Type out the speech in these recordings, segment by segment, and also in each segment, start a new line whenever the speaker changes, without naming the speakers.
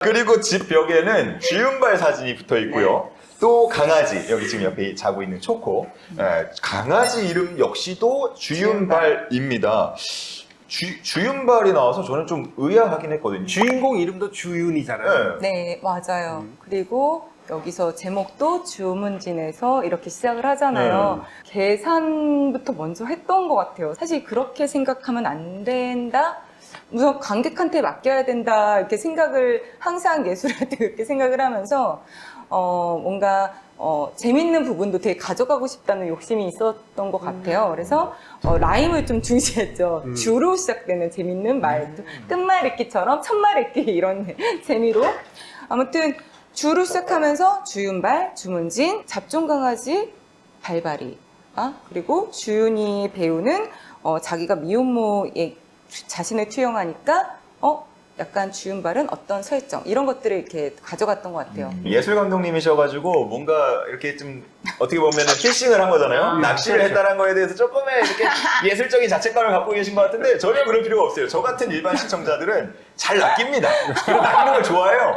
그리고 집 벽에는 주윤발 사진이 붙어 있고요. 또 강아지, 여기 지금 옆에 자고 있는 초코. 강아지 이름 역시도 주윤발입니다. 주윤발이 나와서 저는 좀 의아하긴 했거든요.
주인공 이름도 주윤이잖아요.
네.
네, 맞아요. 그리고 여기서 제목도 주문진에서 이렇게 시작을 하잖아요. 계산부터 먼저 했던 것 같아요. 사실 그렇게 생각하면 안 된다? 우선 관객한테 맡겨야 된다 이렇게 생각을 항상 예술할 때 그렇게 생각을 하면서 뭔가 재밌는 부분도 되게 가져가고 싶다는 욕심이 있었던 것 같아요. 그래서 라임을 좀 중시했죠. 주로 시작되는 재밌는 말, 끝말잇기처럼 첫말잇기 이런 재미로 아무튼 주로 시작하면서 주윤발, 주문진, 잡종강아지, 발발이 그리고 주윤이 배우는 자기가 미혼모의 자신을 투영하니까 약간 주윤발은 어떤 설정 이런 것들을 이렇게 가져갔던 것 같아요.
예술 감독님이셔가지고 뭔가 이렇게 좀 어떻게 보면은 필싱을 한 거잖아요. 낚시를 했다는 거에 대해서 조금의 이렇게 예술적인 자책감을 갖고 계신 것 같은데 전혀 그럴 필요가 없어요. 저 같은 일반 시청자들은 잘 낚입니다. 그리고 낚이는 걸 좋아해요.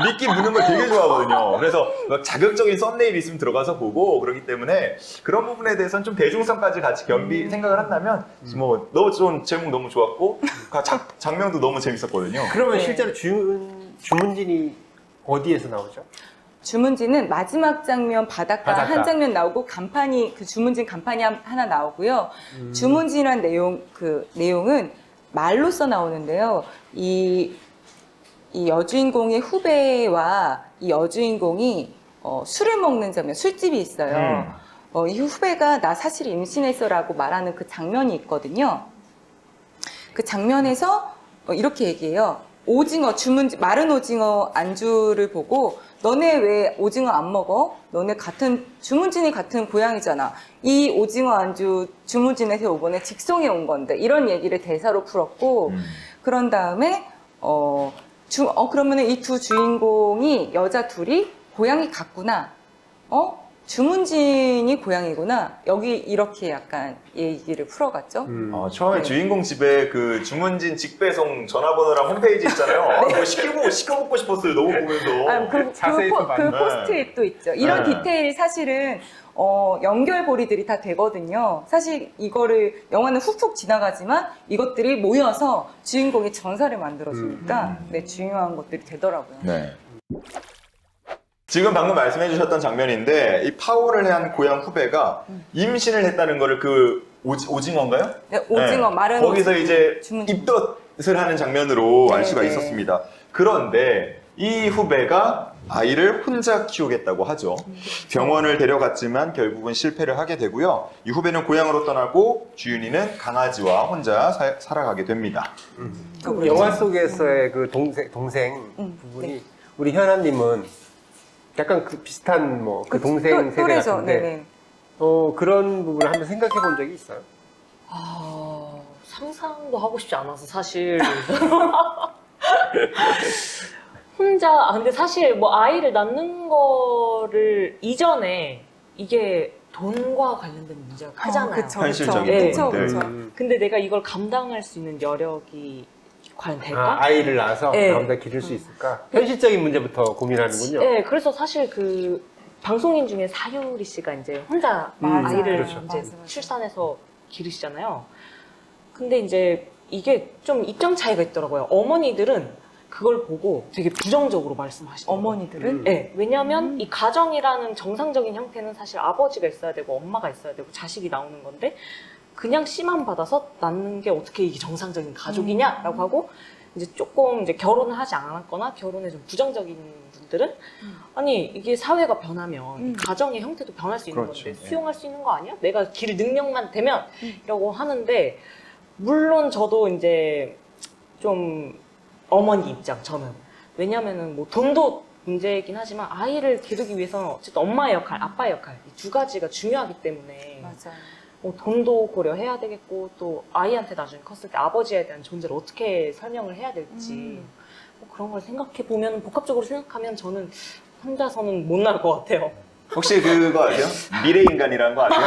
미끼 무는 걸 되게 좋아하거든요. 그래서 막 자극적인 썸네일 있으면 들어가서 보고 그러기 때문에 그런 부분에 대해서는 좀 대중성까지 같이 겸비 생각을 한다면 뭐 너무 좀 제목 너무 좋았고 장면도 너무 재밌었거든요.
그러면
네.
실제로 주문진이 어디에서 나오죠?
주문진은 마지막 장면 바닷가 한 장면 나오고 간판이 그 주문진 간판이 하나 나오고요. 주문진이란 내용은 말로써 나오는데요. 이 여주인공의 후배와 이 여주인공이 술을 먹는 장면, 술집이 있어요. 이 후배가 나 사실 임신했어라고 말하는 그 장면이 있거든요. 그 장면에서 이렇게 얘기해요. 오징어, 마른 오징어 안주를 보고 너네 왜 오징어 안 먹어? 너네 주문진이 같은 고향이잖아. 이 오징어 안주 주문진에서 이번에 직송해 온 건데 이런 얘기를 대사로 풀었고 그런 다음에 그러면은 이 두 주인공이 여자 둘이 고향이 같구나. 주문진이 고향이구나. 여기 이렇게 약간 얘기를 풀어갔죠.
처음에
네.
주인공 집에 그 주문진 직배송 전화번호랑 홈페이지 있잖아요. 뭐 시켜먹고 싶었어요. 너무 보면서.
그
자세히 좀 봤네.
포스트잇도 있죠. 이런
네.
디테일이 사실은 연결고리들이 다 되거든요. 사실 이거를 영화는 훅훅 지나가지만 이것들이 모여서 주인공의 전사를 만들어주니까 네, 중요한 것들이 되더라고요.
네. 지금 방금 말씀해 주셨던 장면인데 이 파워를 한 고향 후배가 임신을 했다는 거를 그 오징어인가요?
네, 오징어, 마른
거기서
오징어.
이제
주문진.
입덧을 하는 장면으로 알
네,
수가
네.
있었습니다. 그런데 이 후배가 아이를 혼자 키우겠다고 하죠. 병원을 데려갔지만 결국은 실패를 하게 되고요. 이 후배는 고향으로 떠나고 주윤이는 강아지와 혼자 살아가게 됩니다.
그 영화 속에서의 그 동생 부분이
네.
우리 현아님은 약간 그 비슷한 뭐 그 동생 세대
또래죠.
같은데
네네.
그런 부분을 한번 생각해 본 적이 있어요?
상상도 하고 싶지 않아서 사실 근데 사실 뭐 아이를 낳는 거를 이전에 이게 돈과 관련된 문제가 크잖아요.
그쵸,
현실적인
그쵸. 그쵸,
부분들.
그쵸.
근데 내가 이걸 감당할 수 있는 여력이 과연 될까?
아이를 낳아서
네.
다음달 기를 수 있을까? 현실적인 문제부터 고민하는군요.
네, 그래서 사실 그 방송인 중에 사유리 씨가 이제 혼자 아이를
그렇죠.
이제
맞아.
출산해서 기르시잖아요. 근데 이제 이게 좀 입장 차이가 있더라고요. 어머니들은 그걸 보고 되게 부정적으로 말씀하시더라고요.
어머니들은
네, 왜냐하면 이 가정이라는 정상적인 형태는 사실 아버지가 있어야 되고 엄마가 있어야 되고 자식이 나오는 건데 그냥 씨만 받아서 낳는 게 어떻게 이게 정상적인 가족이냐라고 하고 이제 조금 이제 결혼을 하지 않았거나 결혼에 좀 부정적인 분들은 아니 이게 사회가 변하면 이 가정의 형태도 변할 수 있는
그렇죠.
건데 수용할 수 있는 거 아니야? 내가 기를 능력만 되면 이라고 하는데 물론 저도 이제 좀 어머니 입장 저는 왜냐면은 뭐 돈도 문제이긴 하지만 아이를 기르기 위해서는 어쨌든 엄마의 역할, 아빠의 역할 이 두 가지가 중요하기 때문에
맞아요.
돈도 고려해야 되겠고 또 아이한테 나중에 컸을 때 아버지에 대한 존재를 어떻게 설명을 해야 될지 뭐 그런 걸 생각해 보면 복합적으로 생각하면 저는 혼자서는 못 나올 것 같아요.
혹시 그거 아세요? 미래인간이라는 거 아세요?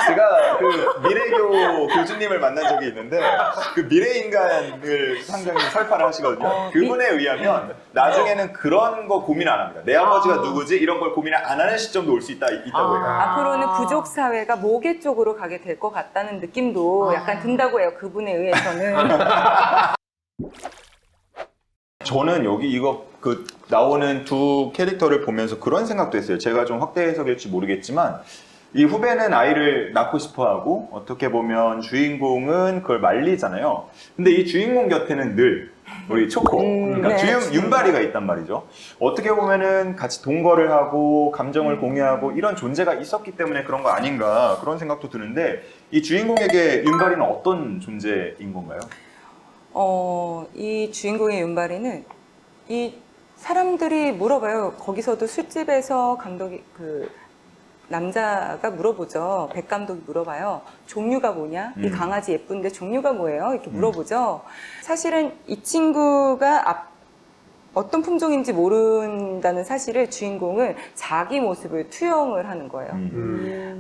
제가 그 미래교 교주님을 만난 적이 있는데 그 미래인간을 상당히 설파를 하시거든요. 그분에 의하면 나중에는 그런 거 고민 안 합니다. 내 아버지가 누구지? 이런 걸 고민을 안 하는 시점도 올 수 있다고 해요.
앞으로는 부족 사회가 모계 쪽으로 가게 될 것 같다는 느낌도 약간 든다고 해요. 그분에 의해서는.
저는 여기 이거 그 나오는 두 캐릭터를 보면서 그런 생각도 했어요. 제가 좀 확대 해석일지 모르겠지만 이 후배는 아이를 낳고 싶어 하고 어떻게 보면 주인공은 그걸 말리잖아요. 근데 이 주인공 곁에는 늘 우리 초코, 그러니까
네.
윤발이가 있단 말이죠. 어떻게 보면은 같이 동거를 하고 감정을 공유하고 이런 존재가 있었기 때문에 그런 거 아닌가 그런 생각도 드는데 이 주인공에게 윤발이는 어떤 존재인 건가요?
이 주인공의 윤발이는 이 사람들이 물어봐요. 거기서도 술집에서 감독이 남자가 물어보죠. 백 감독이 물어봐요. 종류가 뭐냐? 이 강아지 예쁜데 종류가 뭐예요? 이렇게 물어보죠. 사실은 이 친구가 어떤 품종인지 모른다는 사실을 주인공은 자기 모습을 투영을 하는 거예요.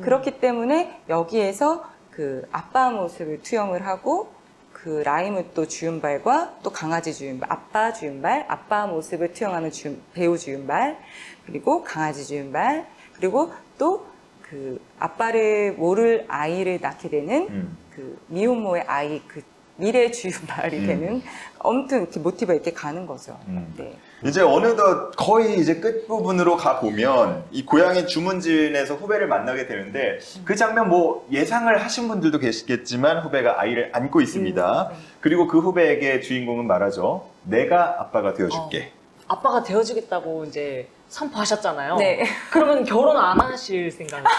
그렇기 때문에 여기에서 그 아빠 모습을 투영을 하고 그 라임은 또 주윤발과 또 강아지 주윤발, 아빠 주윤발, 아빠 모습을 투영하는 배우 주윤발, 그리고 강아지 주윤발, 그리고 또 그 아빠를 모를 아이를 낳게 되는 그 미혼모의 아이, 그 미래 주윤발이 되는 아무튼 이렇게 모티브가 이렇게 가는 거죠. 네.
이제 어느덧 거의 이제 끝부분으로 가 보면 이 고향의 주문진에서 후배를 만나게 되는데 그 장면 뭐 예상을 하신 분들도 계시겠지만 후배가 아이를 안고 있습니다. 그리고 그 후배에게 주인공은 말하죠. 내가 아빠가 되어줄게.
아빠가 되어주겠다고 이제 선포하셨잖아요.
네.
그러면 결혼 안 하실 생각이세요?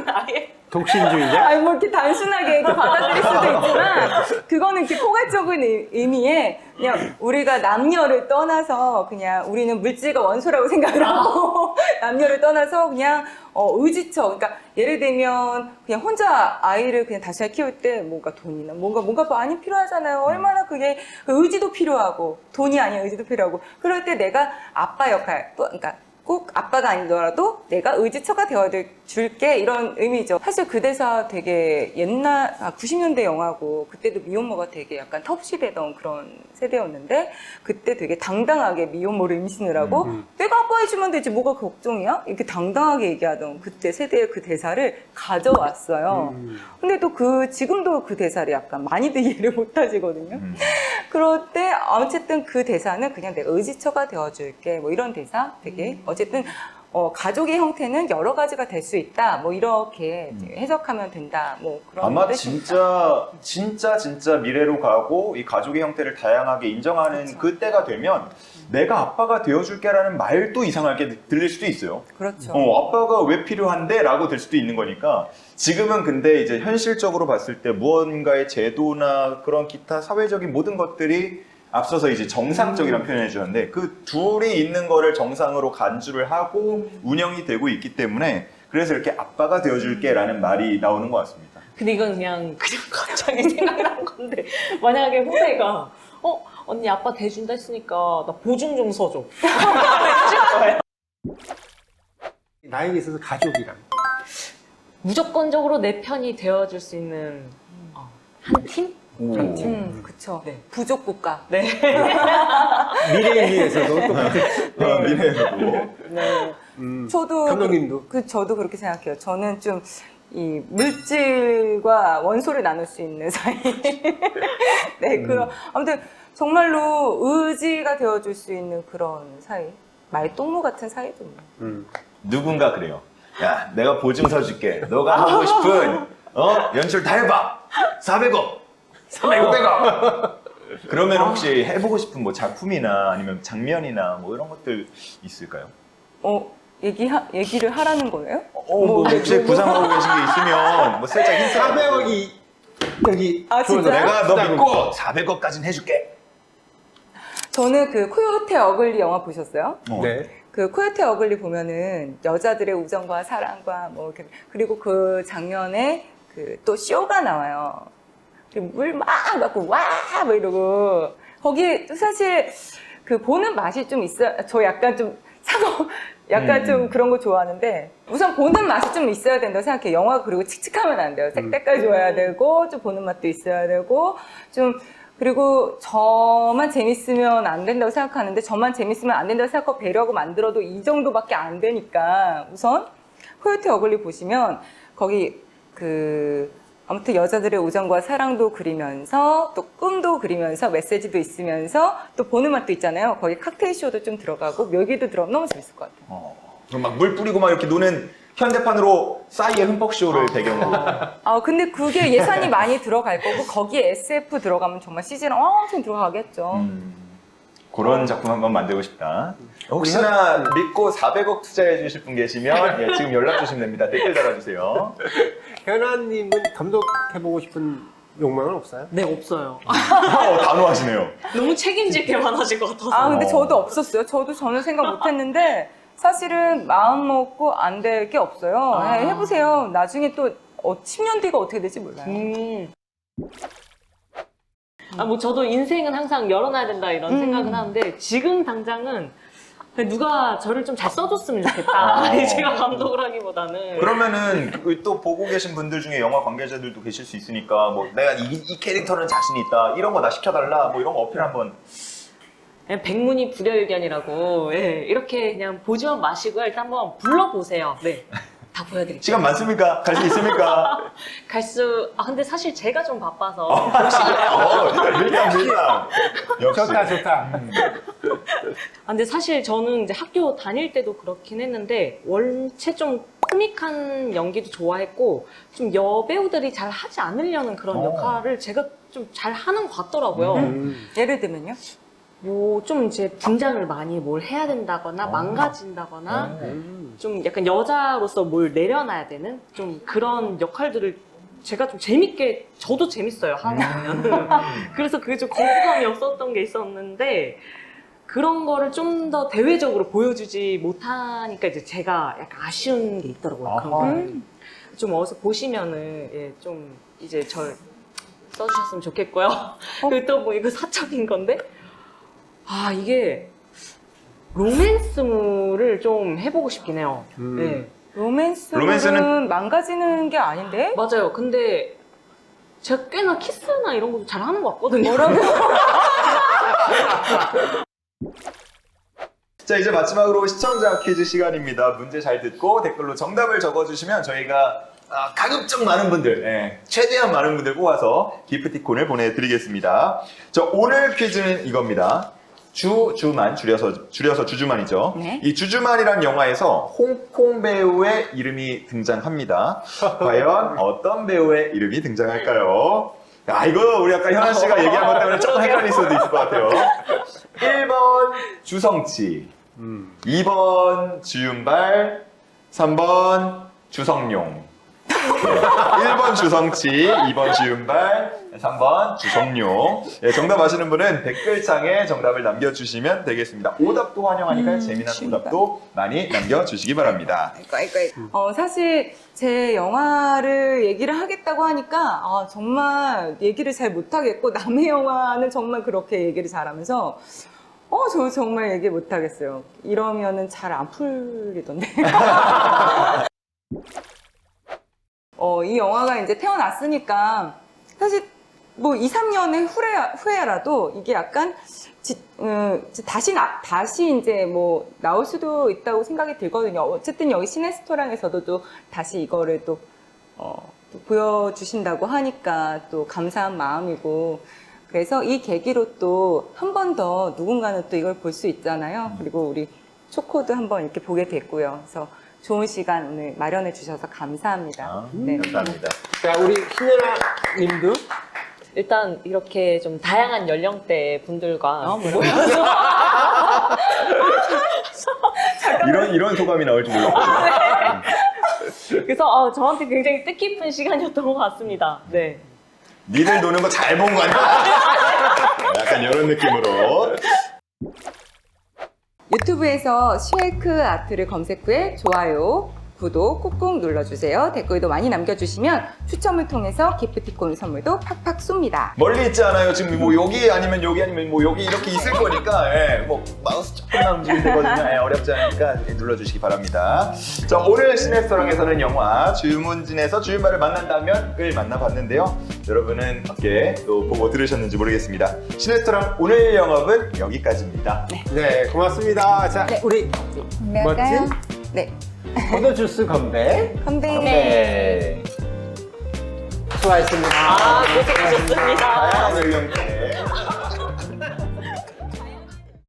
아예?
독신주의자?
아니 뭐 이렇게 단순하게 이렇게 받아들일 수도 있지만 그거는 이렇게 포괄적인 의미에 그냥 우리가 남녀를 떠나서 그냥 우리는 물질과 원소라고 생각을 하고 남녀를 떠나서 그냥 의지처, 그러니까 예를 들면 그냥 혼자 아이를 그냥 다시 키울 때 뭔가 돈이나 뭔가 많이 필요하잖아요. 얼마나 그게 의지도 필요하고 돈이 아닌 의지도 필요하고 그럴 때 내가 아빠 역할, 그러니까 꼭 아빠가 아니더라도 내가 의지처가 되어줄게 이런 의미죠. 사실 그 대사 되게 옛날 90년대 영화고 그때도 미혼모가 되게 약간 텁시되던 그런 세대였는데 그때 되게 당당하게 미혼모를 임신을 하고 내가 아빠 해주면 되지 뭐가 걱정이야? 이렇게 당당하게 얘기하던 그때 세대의 그 대사를 가져왔어요. 근데 또 지금도 그 대사를 약간 많이들 이해를 못 하시거든요. 그럴 때 어쨌든 그 대사는 그냥 내가 의지처가 되어줄게 뭐 이런 대사 되게 어쨌든 가족의 형태는 여러 가지가 될 수 있다 뭐 이렇게 해석하면 된다 뭐 그런
아마
뜻입니다.
진짜 미래로 가고 이 가족의 형태를 다양하게 인정하는
그렇죠.
그때가 되면 내가 아빠가 되어줄게라는 말도 이상하게 들릴 수도 있어요.
그렇죠.
아빠가 왜 필요한데? 라고 될 수도 있는 거니까 지금은 근데 이제 현실적으로 봤을 때 무언가의 제도나 그런 기타 사회적인 모든 것들이 앞서서 이제 정상적이라는 표현을 해주셨는데 그 둘이 있는 거를 정상으로 간주를 하고 운영이 되고 있기 때문에 그래서 이렇게 아빠가 되어줄게 라는 말이 나오는 것 같습니다.
근데 이건 그냥 갑자기 생각난 건데 만약에 후배가 언니 아빠 대준다 했으니까 나 보증 좀 서줘. 해줄 거예요.
나에게 있어서 가족이란
무조건적으로 내 편이 되어줄 수 있는 한 팀?
그쵸.
네.
부족 국가.
네.
미래를 위해서도 똑같은
미래에서도.
네. 저도
감독님도
저도 그렇게 생각해요. 저는 좀 이 물질과 원소를 나눌 수 있는 사이. 네, 아무튼 정말로 의지가 되어줄 수 있는 그런 사이. 말동무 같은 사이죠.
누군가 그래요. 야, 내가 보증 서줄게. 너가 하고 싶은 연출 다 해봐. 400억, 500억. 그러면 혹시 해보고 싶은 뭐 작품이나 아니면 장면이나 뭐 이런 것들 있을까요?
얘기를 하라는 거예요?
뭐 혹시 구상하고 계신 게 있으면 뭐 살짝 힌트.
400억이 여기
아,
주어져.
진짜요?
내가 너 믿고 400억까지는 해줄게.
저는 그 코요테 어글리 영화 보셨어요?
네.
그 코요테 어글리 보면은 여자들의 우정과 사랑과 뭐 이렇게 그리고 그 장면에 그 또 쇼가 나와요. 물 막 갖고 와 뭐 이러고 거기 사실 그 보는 맛이 좀 있어요. 저 약간 좀 사고 약간 좀 그런 거 좋아하는데 우선 보는 맛이 좀 있어야 된다고 생각해요. 영화 그리고 칙칙하면 안 돼요. 색깔 좋아야 되고 좀 보는 맛도 있어야 되고 좀 그리고 저만 재밌으면 안 된다고 생각하는데 저만 재밌으면 안 된다고 생각하고 배려하고 만들어도 이 정도밖에 안 되니까 우선 코요테 어글리 보시면 거기 아무튼 여자들의 우정과 사랑도 그리면서 또 꿈도 그리면서 메시지도 있으면서 또 보는 맛도 있잖아요. 거기 칵테일 쇼도 좀 들어가고 묘기도 들어가면 너무 재밌을 것 같아요.
그럼 막 물 뿌리고 막 이렇게 노는 현대판으로 싸이의 흠뻑 쇼를 배경으로.
근데 그게 예산이 많이 들어갈 거고 거기에 SF 들어가면 정말 CG는 엄청 들어가겠죠.
그런 작품 한번 만들고 싶다. 혹시나 믿고 400억 투자해 주실 분 계시면 예, 지금 연락 주시면 됩니다. 댓글 달아주세요.
현아님은 감독해보고 싶은 욕망은 없어요?
네, 없어요.
단호하시네요.
너무 책임질 게 많아질 것 같아서.
근데 저도 없었어요. 저도 전혀 생각 못 했는데 사실은 마음 먹고 안 될 게 없어요. 네, 해보세요. 나중에 또 10년 뒤가 어떻게 될지 몰라요.
뭐 저도 인생은 항상 열어놔야 된다 이런 생각은 하는데 지금 당장은 누가 저를 좀 잘 써줬으면 좋겠다. 제가 감독을 하기보다는.
그러면은 또 보고 계신 분들 중에 영화 관계자들도 계실 수 있으니까 뭐 내가 이 캐릭터는 자신이 있다 이런 거 나 시켜달라 뭐 이런 거 어필 한번.
그냥 백문이 불여일견이라고 이렇게 그냥 보지만 마시고요. 일단 한번 불러보세요. 네, 다 보여드릴게요.
시간 많습니까? 갈 수 있습니까?
근데 사실 제가 좀 바빠서 보시면
밀당. 역시.
좋다.
근데 사실 저는 이제 학교 다닐 때도 그렇긴 했는데 원체 좀 코믹한 연기도 좋아했고 좀 여배우들이 잘 하지 않으려는 그런 역할을 제가 좀 잘 하는 것 같더라고요.
예를 들면요?
뭐 좀 이제 분장을 많이 뭘 해야 된다거나 망가진다거나 좀 약간 여자로서 뭘 내려놔야 되는 좀 그런 역할들을 제가 좀 재밌게 저도 재밌어요 하다 보면은 그래서 그게 좀 거부감이 없었던 게 있었는데 그런 거를 좀 더 대외적으로 보여주지 못하니까 이제 제가 약간 아쉬운 게 있더라고요. 그런 거는. 좀 어디서 보시면은 좀 이제 절 써주셨으면 좋겠고요. 그리고 또 뭐 이거 사적인 건데 이게 로맨스물을 좀 해보고 싶긴 해요. 네.
로맨스는 망가지는 게 아닌데?
맞아요. 근데 제가 꽤나 키스나 이런 것도 잘 하는 것 같거든요.
뭐라고?
자, 이제 마지막으로 시청자 퀴즈 시간입니다. 문제 잘 듣고 댓글로 정답을 적어주시면 저희가 가급적 많은 분들, 최대한 많은 분들 뽑아서 기프티콘을 보내드리겠습니다. 자, 오늘 퀴즈는 이겁니다. 주주만, 줄여서 주주만이죠.
네.
이 주주만이란 영화에서 홍콩 배우의 이름이 등장합니다. 과연 어떤 배우의 이름이 등장할까요? 이거 우리 아까 현아 씨가 얘기한 것 때문에 조금 헷갈릴 수도 있을 것 같아요. 1번 주성치, 2번 주윤발, 3번 주성룡. 1번 주성치, 2번 주윤발, 3번 주성룡. 정답 아시는 분은 댓글창에 정답을 남겨주시면 되겠습니다. 오답도 환영하니까요. 재미난
쉽다.
오답도 많이 남겨주시기 바랍니다.
사실 제 영화를 얘기를 하겠다고 하니까 정말 얘기를 잘 못하겠고 남의 영화는 정말 그렇게 얘기를 잘하면서 저 정말 얘기 못하겠어요. 이러면은 잘 안 풀리던데. 이 영화가 이제 태어났으니까 사실 뭐 2, 3년의 후회라도 이게 약간 다시 이제 뭐 나올 수도 있다고 생각이 들거든요. 어쨌든 여기 시네스토랑에서도 또 다시 이거를 또 보여주신다고 하니까 또 감사한 마음이고 그래서 이 계기로 또 한 번 더 누군가는 또 이걸 볼 수 있잖아요. 그리고 우리 초코도 한번 이렇게 보게 됐고요. 그래서 좋은 시간 오늘 마련해 주셔서 감사합니다. 네.
감사합니다.
자, 우리 신현아 님도
일단 이렇게 좀 다양한 연령대 분들과 모여서
이런 소감이 나올 줄 몰랐거든요.
그래서 저한테 굉장히 뜻깊은 시간이었던 것 같습니다. 네.
니들 노는 거 잘 본 거 아니야? 약간 이런 느낌으로.
유튜브에서 쉐이크 아트를 검색 후에 좋아요, 구독 꾹꾹 눌러주세요. 댓글도 많이 남겨주시면 추첨을 통해서 기프티콘 선물도 팍팍 쏩니다.
멀리 있지 않아요. 지금 뭐 여기 아니면 뭐 여기 이렇게 있을 거니까 뭐 마우스 손만 움직이면 되거든요. 네, 어렵지 않으니까 눌러주시기 바랍니다. 자, 오늘 시네스토랑에서는 영화 주문진에서 주윤발을 만난다면을 만나봤는데요. 여러분은 어떻게 또 보고 들으셨는지 모르겠습니다. 시네스토랑 오늘 영업은 여기까지입니다.
네, 고맙습니다. 자,
네.
우리 멋진
네.
포도주스 건배.
건배.
네. 수고하셨습니다.
고생하셨습니다.
다양한 연령대